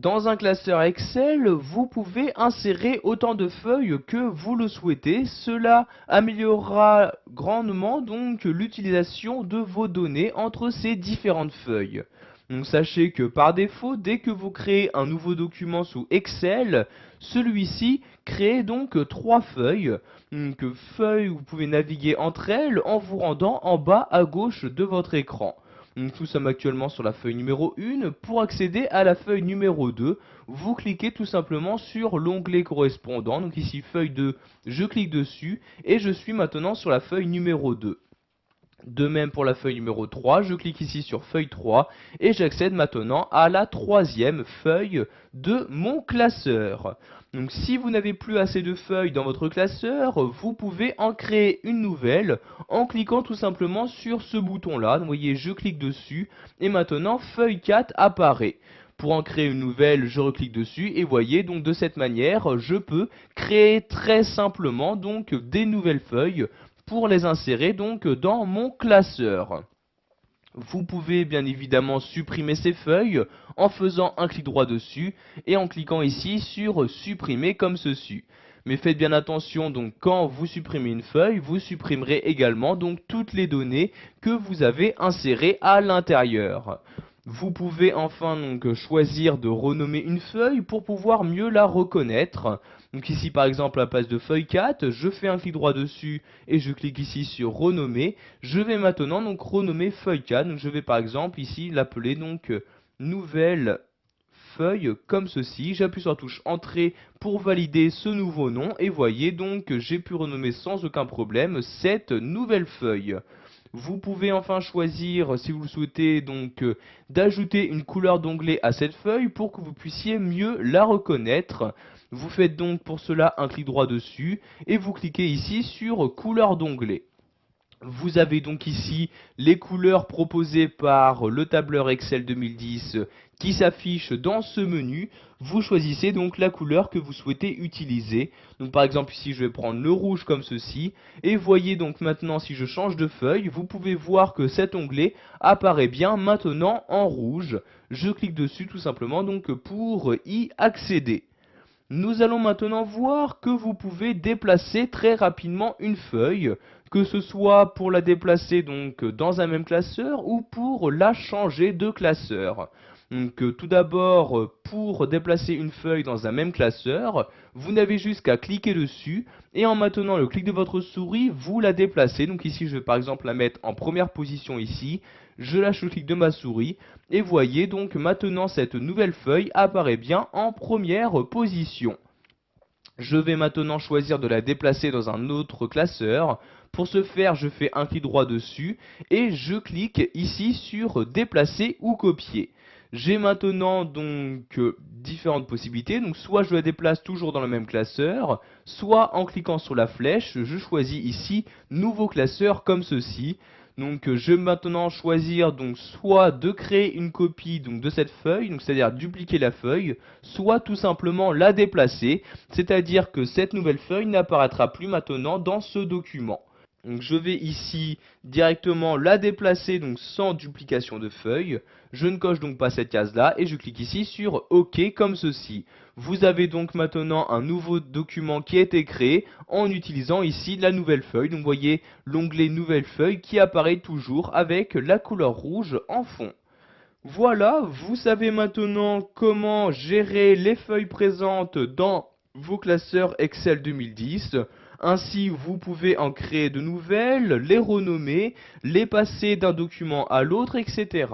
Dans un classeur Excel, vous pouvez insérer autant de feuilles que vous le souhaitez. Cela améliorera grandement donc l'utilisation de vos données entre ces différentes feuilles. Donc sachez que par défaut, dès que vous créez un nouveau document sous Excel, celui-ci crée donc trois feuilles. Donc feuilles, vous pouvez naviguer entre elles en vous rendant en bas à gauche de votre écran. Donc, nous sommes actuellement sur la feuille numéro 1. Pour accéder à la feuille numéro 2, vous cliquez tout simplement sur l'onglet correspondant. Donc ici feuille 2, je clique dessus et je suis maintenant sur la feuille numéro 2. De même pour la feuille numéro 3, je clique ici sur feuille 3 et j'accède maintenant à la troisième feuille de mon classeur. Donc si vous n'avez plus assez de feuilles dans votre classeur, vous pouvez en créer une nouvelle en cliquant tout simplement sur ce bouton là. Vous voyez, je clique dessus et maintenant feuille 4 apparaît. Pour en créer une nouvelle, je reclique dessus et voyez, donc de cette manière, je peux créer très simplement donc des nouvelles feuilles pour les insérer donc dans mon classeur. Vous pouvez bien évidemment supprimer ces feuilles en faisant un clic droit dessus et en cliquant ici sur supprimer comme ceci. Mais faites bien attention, donc quand vous supprimez une feuille, vous supprimerez également donc toutes les données que vous avez insérées à l'intérieur. Vous pouvez enfin donc choisir de renommer une feuille pour pouvoir mieux la reconnaître. Donc ici par exemple à la place de feuille 4, je fais un clic droit dessus et je clique ici sur renommer. Je vais maintenant donc renommer feuille 4. Donc je vais par exemple ici l'appeler donc nouvelle feuille comme ceci. J'appuie sur la touche entrée pour valider ce nouveau nom et voyez donc que j'ai pu renommer sans aucun problème cette nouvelle feuille. Vous pouvez enfin choisir, si vous le souhaitez, donc d'ajouter une couleur d'onglet à cette feuille pour que vous puissiez mieux la reconnaître. Vous faites donc pour cela un clic droit dessus et vous cliquez ici sur couleur d'onglet. Vous avez donc ici les couleurs proposées par le tableur Excel 2010 qui s'affiche dans ce menu. Vous choisissez donc la couleur que vous souhaitez utiliser. Donc par exemple ici je vais prendre le rouge comme ceci. Et voyez donc maintenant si je change de feuille, vous pouvez voir que cet onglet apparaît bien maintenant en rouge. Je clique dessus tout simplement donc pour y accéder. Nous allons maintenant voir que vous pouvez déplacer très rapidement une feuille, que ce soit pour la déplacer donc dans un même classeur ou pour la changer de classeur. Donc tout d'abord, pour déplacer une feuille dans un même classeur, vous n'avez juste qu'à cliquer dessus et en maintenant le clic de votre souris, vous la déplacez. Donc ici, je vais par exemple la mettre en première position ici. Je lâche le clic de ma souris et voyez donc maintenant cette nouvelle feuille apparaît bien en première position. Je vais maintenant choisir de la déplacer dans un autre classeur. Pour ce faire, je fais un clic droit dessus et je clique ici sur déplacer ou copier. J'ai maintenant donc différentes possibilités. Donc soit je la déplace toujours dans le même classeur, soit en cliquant sur la flèche, je choisis ici nouveau classeur comme ceci. Donc je vais maintenant choisir donc soit de créer une copie donc de cette feuille, donc c'est-à-dire dupliquer la feuille, soit tout simplement la déplacer, c'est-à-dire que cette nouvelle feuille n'apparaîtra plus maintenant dans ce document. Donc je vais ici directement la déplacer donc sans duplication de feuilles. Je ne coche donc pas cette case là et je clique ici sur OK comme ceci. Vous avez donc maintenant un nouveau document qui a été créé en utilisant ici la nouvelle feuille. Donc vous voyez l'onglet nouvelle feuille qui apparaît toujours avec la couleur rouge en fond. Voilà, vous savez maintenant comment gérer les feuilles présentes dans vos classeurs Excel 2010. Ainsi, vous pouvez en créer de nouvelles, les renommer, les passer d'un document à l'autre, etc.